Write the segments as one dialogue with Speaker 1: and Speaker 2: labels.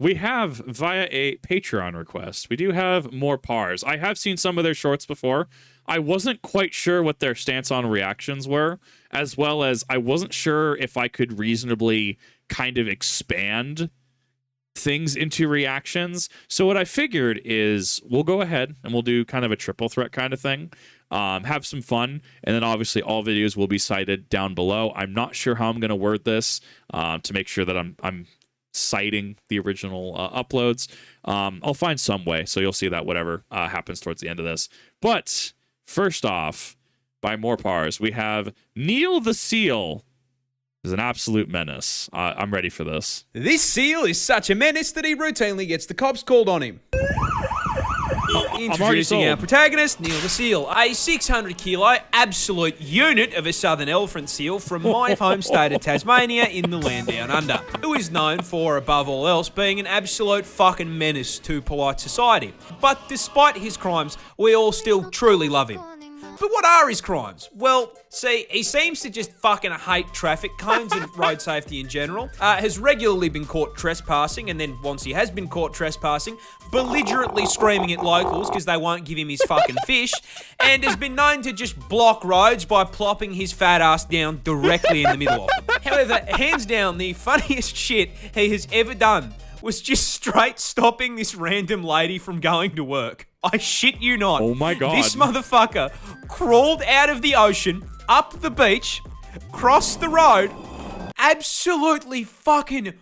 Speaker 1: we have, via a Patreon request, we do have More Parz. I have seen some of their shorts before. I wasn't quite sure what their stance on reactions were, as well as I wasn't sure if I could reasonably kind of expand things into reactions. So what I figured is we'll go ahead and we'll do kind of a triple threat kind of thing, have some fun, and then obviously all videos will be cited down below. I'm not sure how I'm going to word this to make sure that I'm citing the original uploads. I'll find some way, so you'll see that whatever happens towards the end of this. But first off, by More Parz, we have Niel the Seal. Is an absolute menace. I'm ready for this.
Speaker 2: This seal is such a menace that he routinely gets the cops called on him. Introducing our protagonist, Niel the Seal, a 600 kilo absolute unit of a southern elephant seal from my home state of Tasmania in the land down under, who is known for, above all else, being an absolute fucking menace to polite society. But despite his crimes, we all still truly love him. But what are his crimes? Well, see, he seems to just fucking hate traffic cones and road safety in general, has regularly been caught trespassing, and then once he has been caught trespassing, belligerently screaming at locals because they won't give him his fucking fish, and has been known to just block roads by plopping his fat ass down directly in the middle of them. However, hands down, the funniest shit he has ever done was just straight stopping this random lady from going to work. I shit you not.
Speaker 1: Oh my God.
Speaker 2: This motherfucker crawled out of the ocean, up the beach, crossed the road, absolutely fucking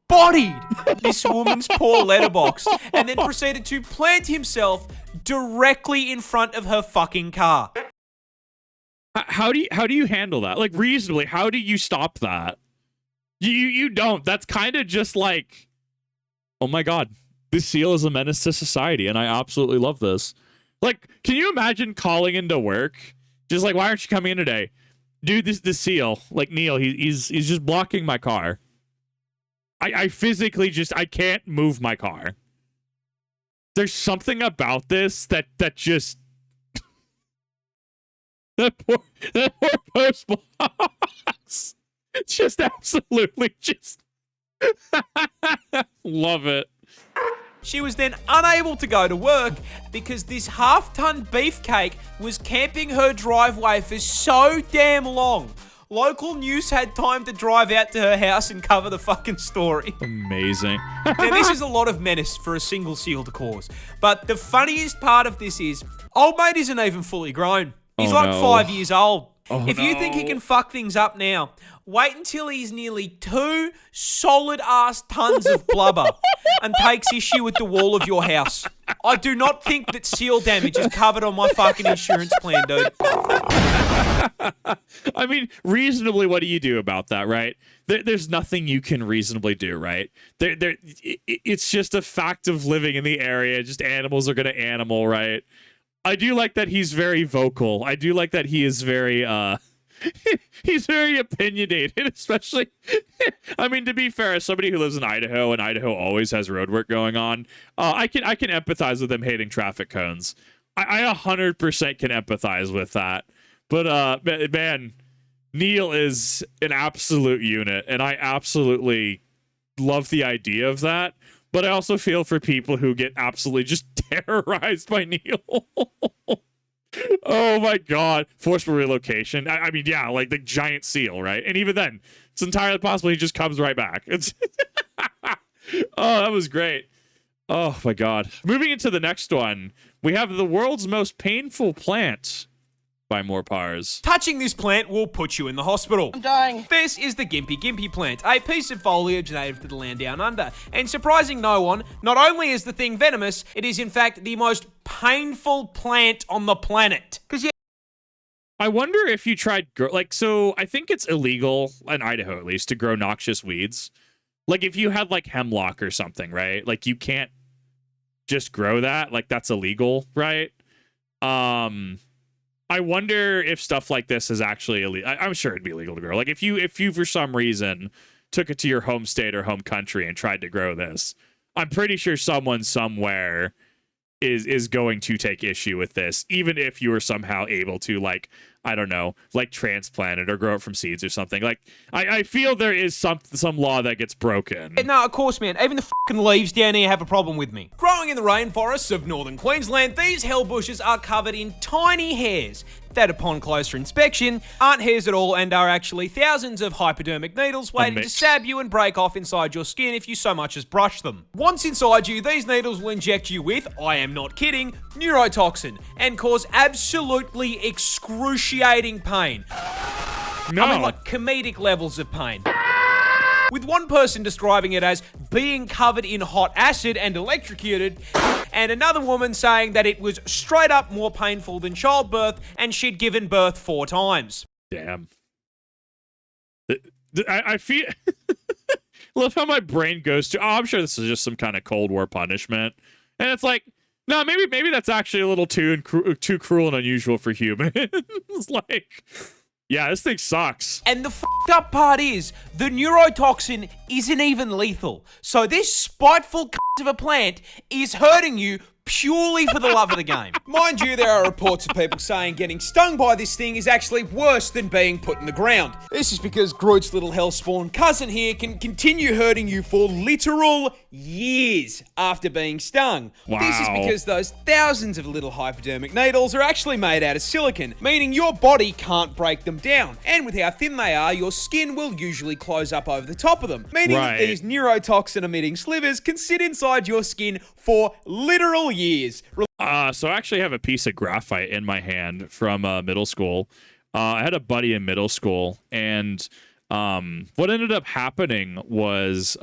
Speaker 2: bodied this woman's poor letterbox, and then proceeded to plant himself directly in front of her fucking car.
Speaker 1: How do you handle that? Like, reasonably, how do you stop that? You don't. That's kind of just like, oh my God, this seal is a menace to society, and I absolutely love this. Like, can you imagine calling into work? Just like, why aren't you coming in today? Dude, this seal, like Niel, he's just blocking my car. I physically just, I can't move my car. There's something about this that just... that poor post box. Just absolutely just... love it.
Speaker 2: She was then unable to go to work because this half-ton beefcake was camping her driveway for so damn long. Local news had time to drive out to her house and cover the fucking story.
Speaker 1: Amazing.
Speaker 2: Now, this is a lot of menace for a single seal to cause. But the funniest part of this is, old mate isn't even fully grown. He's like 5 years old. If you think he can fuck things up now, wait until he's nearly 2 solid-ass tons of blubber and takes issue with the wall of your house. I do not think that seal damage is covered on my fucking insurance plan, dude.
Speaker 1: I mean, reasonably, what do you do about that, right? There's nothing you can reasonably do, right? It's just a fact of living in the area. Just animals are going to animal, right? I do like that he's very vocal. I do like that he is very, he's very opinionated, especially, I mean, to be fair, as somebody who lives in Idaho, and Idaho always has road work going on, I can empathize with them hating traffic cones. I 100% can empathize with that. But, man, Niel is an absolute unit, and I absolutely love the idea of that. But I also feel for people who get absolutely just terrorized by Niel. Oh my God. Forcible relocation. I mean, yeah, like the giant seal, right? And even then, it's entirely possible he just comes right back. It's oh, that was great. Oh my God. Moving into the next one, we have the world's most painful plant by More Parz.
Speaker 2: Touching this plant will put you in the hospital.
Speaker 3: I'm dying.
Speaker 2: This is the Gimpy plant, a piece of foliage native to the land down under. And surprising no one, not only is the thing venomous, it is in fact the most painful plant on the planet. Because
Speaker 1: I wonder if you tried, so I think it's illegal, in Idaho at least, to grow noxious weeds. Like if you had like hemlock or something, right? Like you can't just grow that. Like that's illegal, right? I wonder if stuff like this is actually illegal. I'm sure it'd be illegal to grow. Like if you for some reason took it to your home state or home country and tried to grow this, I'm pretty sure someone somewhere is going to take issue with this, even if you were somehow able to like I don't know, like transplanted or grow it from seeds or something. Like I feel there is some law that gets broken.
Speaker 2: No, of course, man. Even the fucking leaves down here have a problem with me. Growing in the rainforests of northern Queensland, these hell bushes are covered in tiny hairs that, upon closer inspection, aren't hairs at all and are actually thousands of hypodermic needles waiting to stab you and break off inside your skin if you so much as brush them. Once inside you, these needles will inject you with, I am not kidding, neurotoxin and cause absolutely excruciating pain.
Speaker 1: No.
Speaker 2: I mean, like comedic levels of pain. With one person describing it as being covered in hot acid and electrocuted, and another woman saying that it was straight up more painful than childbirth and she'd given birth 4 times.
Speaker 1: Damn. I feel... love how my brain goes to, I'm sure this is just some kind of Cold War punishment. And it's like, no, maybe that's actually a little too cruel and unusual for humans. Like... yeah, this thing sucks.
Speaker 2: And the fucked up part is, the neurotoxin isn't even lethal. So this spiteful of a plant is hurting you purely for the love of the game. Mind you, there are reports of people saying getting stung by this thing is actually worse than being put in the ground. This is because Groot's little hellspawn cousin here can continue hurting you for literal years after being stung.
Speaker 1: Wow.
Speaker 2: This is because those thousands of little hypodermic needles are actually made out of silicon, meaning your body can't break them down. And with how thin they are, your skin will usually close up over the top of them, meaning that these neurotoxin-emitting slivers can sit inside your skin for literal years.
Speaker 1: So I actually have a piece of graphite in my hand from middle school. I had a buddy in middle school, and what ended up happening was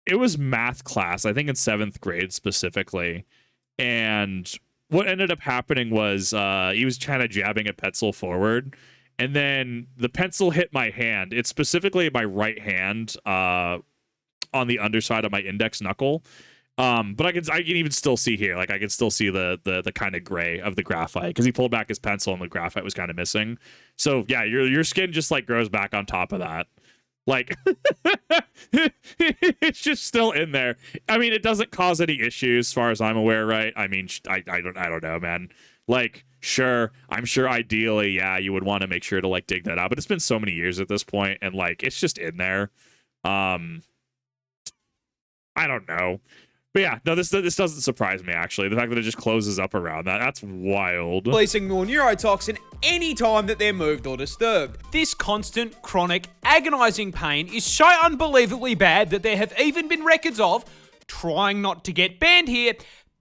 Speaker 1: it was math class, I think in 7th grade specifically. And what ended up happening was he was kind of jabbing a pencil forward, and then the pencil hit my hand. It's specifically my right hand on the underside of my index knuckle. But I can even still see here, like I can still see the kind of gray of the graphite because he pulled back his pencil and the graphite was kind of missing. So yeah, your skin just like grows back on top of that. Like it's just still in there. I mean, it doesn't cause any issues as far as I'm aware, right? I mean, I don't know, man. Like, sure, I'm sure ideally, yeah, you would want to make sure to like dig that out, but it's been so many years at this point, and like it's just in there. I don't know. But yeah, no, this doesn't surprise me, actually. The fact that it just closes up around that's wild.
Speaker 2: Releasing more neurotoxin anytime that they're moved or disturbed. This constant, chronic, agonizing pain is so unbelievably bad that there have even been records of, trying not to get banned here,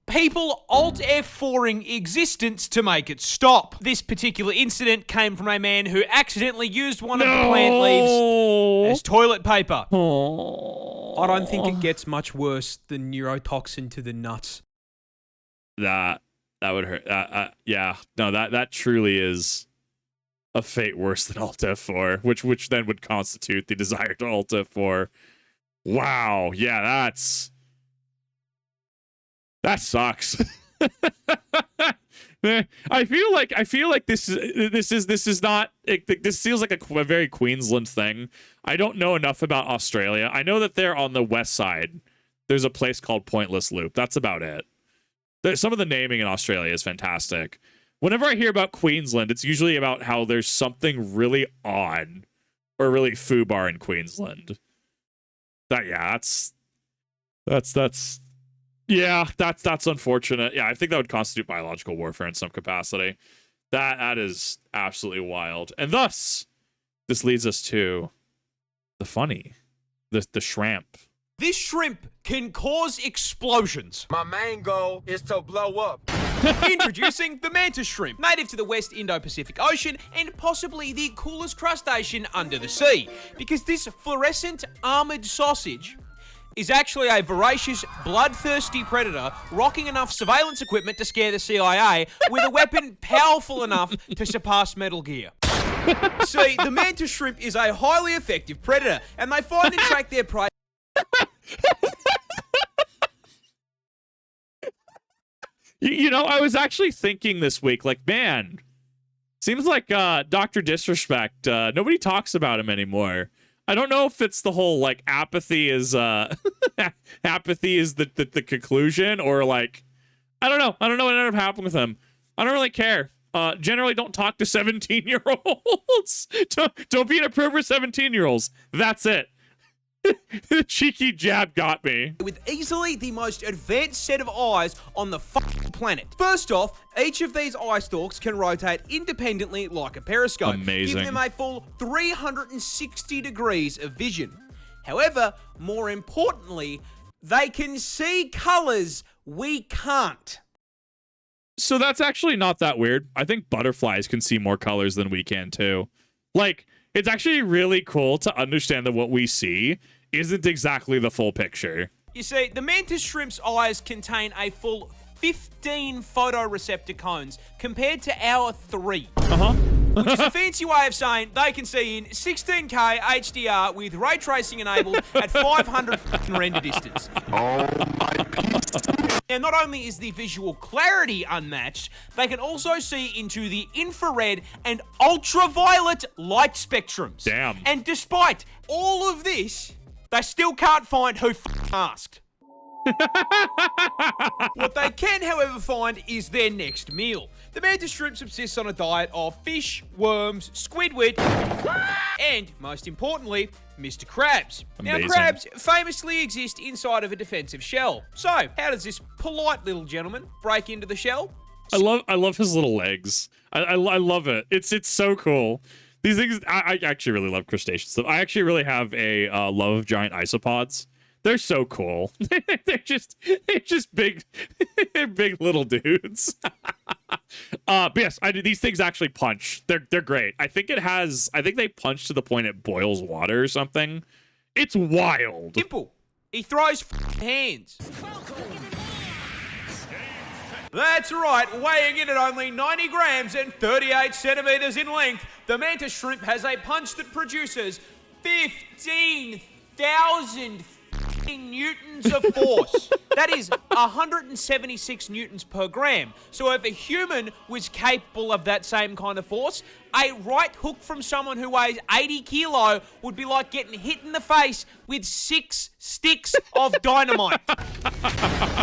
Speaker 2: people Alt F4ing existence to make it stop. This particular incident came from a man who accidentally used one of the plant leaves as toilet paper. I don't think it gets much worse than neurotoxin to the nuts.
Speaker 1: That would hurt. Yeah, no, that truly is a fate worse than Alt F4, which then would constitute the desire to Alt F4. Wow, yeah, that sucks. I feel like this is not. This feels like a very Queensland thing. I don't know enough about Australia. I know that they're on the west side. There's a place called Pointless Loop. That's about it. Some of the naming in Australia is fantastic. Whenever I hear about Queensland, it's usually about how there's something really odd or really foobar in Queensland. That's unfortunate. Yeah, I think that would constitute biological warfare in some capacity. That is absolutely wild. And thus, this leads us to the funny, the shrimp.
Speaker 2: This shrimp can cause explosions.
Speaker 3: My main goal is to blow up.
Speaker 2: Introducing the mantis shrimp, native to the West Indo-Pacific Ocean and possibly the coolest crustacean under the sea, because this fluorescent armored sausage is actually a voracious, bloodthirsty predator rocking enough surveillance equipment to scare the CIA with a weapon powerful enough to surpass Metal Gear. See, the mantis shrimp is a highly effective predator, and they find and track their prey.
Speaker 1: You know, I was actually thinking this week, like, man, seems like Dr. Disrespect, nobody talks about him anymore. I don't know if it's the whole like apathy is apathy is the conclusion, or like I don't know what ended up happening with him. I don't really care. Generally don't talk to 17-year-olds. Don't be inappropriate 17-year-olds. That's it. The cheeky jab got me.
Speaker 2: With easily the most advanced set of eyes on the planet. First off, each of these eye stalks can rotate independently like a periscope,
Speaker 1: Amazing.
Speaker 2: giving them a full 360 degrees of vision. However, more importantly, they can see colors we can't.
Speaker 1: So that's actually not that weird. I think butterflies can see more colors than we can too. Like, it's actually really cool to understand that what we see isn't exactly the full picture.
Speaker 2: You see, the mantis shrimp's eyes contain a full 15 photoreceptor cones compared to our 3. Which is a fancy way of saying they can see in 16K HDR with ray tracing enabled at 500 render distance.
Speaker 3: Oh my God.
Speaker 2: Now, not only is the visual clarity unmatched, they can also see into the infrared and ultraviolet light spectrums.
Speaker 1: Damn.
Speaker 2: And despite all of this, they still can't find who asked. What they can, however, find is their next meal. The mantis shrimp subsists on a diet of fish, worms, squidward, and, most importantly, Mr. Crabs.
Speaker 1: Amazing.
Speaker 2: Now, crabs famously exist inside of a defensive shell. So, how does this polite little gentleman break into the shell?
Speaker 1: I love his little legs. I love it. It's so cool. These things, I actually really love crustacean stuff. I actually really have a love of giant isopods. They're so cool. they're just big, big little dudes. But yes, these things actually punch. They're great. I think they punch to the point it boils water or something. It's wild.
Speaker 2: Simple. He throws hands. That's right, weighing in at only 90 grams and 38 centimeters in length, the mantis shrimp has a punch that produces 15,000 newtons of force. That is 176 newtons per gram. So if a human was capable of that same kind of force, a right hook from someone who weighs 80 kilo would be like getting hit in the face with 6 sticks of dynamite.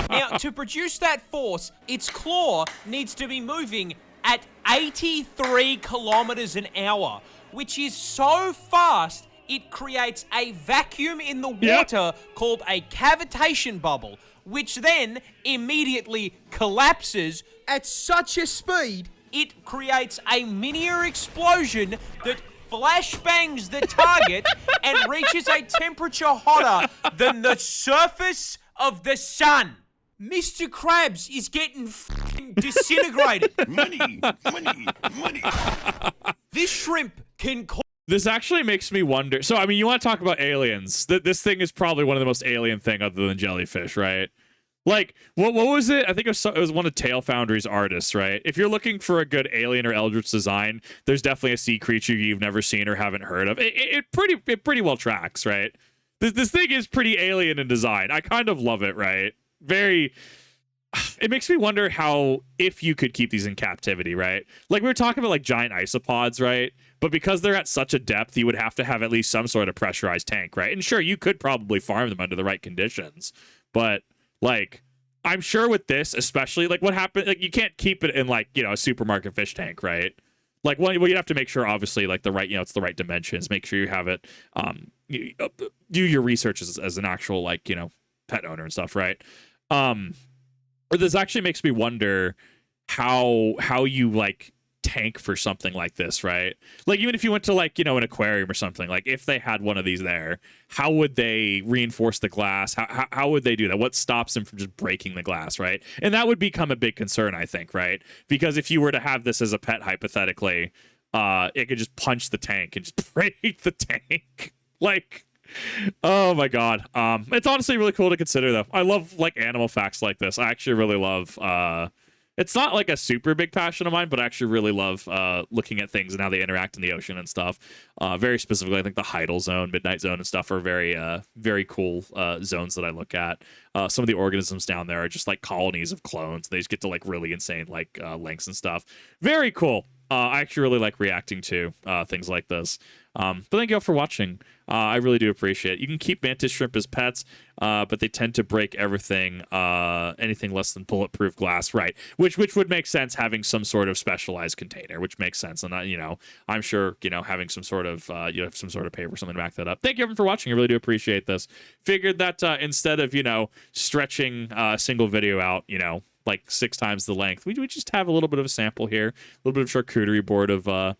Speaker 2: Now, to produce that force, its claw needs to be moving at 83 kilometers an hour, which is so fast it creates a vacuum in the water called a cavitation bubble, which then immediately collapses at such a speed it creates a miniature explosion that flashbangs the target and reaches a temperature hotter than the surface of the sun. Mr. Krabs is getting disintegrated.
Speaker 3: Money.
Speaker 2: This shrimp can
Speaker 1: This actually makes me wonder. So, I mean, you want to talk about aliens. This thing is probably one of the most alien thing other than jellyfish, right? Like, what was it? I think it was one of Tail Foundry's artists, right? If you're looking for a good alien or eldritch design, there's definitely a sea creature you've never seen or haven't heard of. It pretty well tracks, right? This thing is pretty alien in design. I kind of love it, right? Very... It makes me wonder how, if you could keep these in captivity, right? Like, we were talking about, like, giant isopods, right? But because they're at such a depth, you would have to have at least some sort of pressurized tank, right? And sure, you could probably farm them under the right conditions. But, like, I'm sure with this, especially, like, what happened, like, you can't keep it in, like, you know, a supermarket fish tank, right? Like, well, you have to make sure, obviously, like, the right, you know, it's the right dimensions. Make sure you have it, do your research as an actual, like, you know, pet owner and stuff, right? Or this actually makes me wonder how you like tank for something like this, right? Like, even if you went to, like, you know, an aquarium or something, like, if they had one of these there, how would they reinforce the glass? How would they do that? What stops them from just breaking the glass, right? And that would become a big concern, I think, right? Because if you were to have this as a pet, hypothetically, it could just punch the tank and just break the tank. Like, oh my god. It's honestly really cool to consider, though. I love, like, animal facts like this. I actually really love it's not like a super big passion of mine, but I actually really love looking at things and how they interact in the ocean and stuff. Very specifically, I think the Heidel Zone, Midnight Zone, and stuff are very cool zones that I look at. Some of the organisms down there are just like colonies of clones. They just get to, like, really insane, like, lengths and stuff. Very cool. I actually really like reacting to things like this. But thank you all for watching. I really do appreciate it. You can keep mantis shrimp as pets, but they tend to break everything, anything less than bulletproof glass, right? Which would make sense, having some sort of specialized container, which makes sense. And I'm sure having some sort of some sort of paper or something to back that up. Thank you everyone for watching. I really do appreciate this. Figured that instead of stretching a single video out, like 6 times the length, we just have a little bit of a sample here, a little bit of charcuterie board of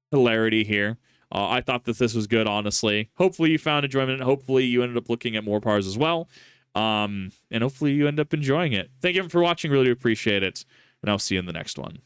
Speaker 1: hilarity here. I thought that this was good, honestly. Hopefully you found enjoyment. Hopefully you ended up looking at more Parz as well. And hopefully you end up enjoying it. Thank you for watching. Really do appreciate it. And I'll see you in the next one.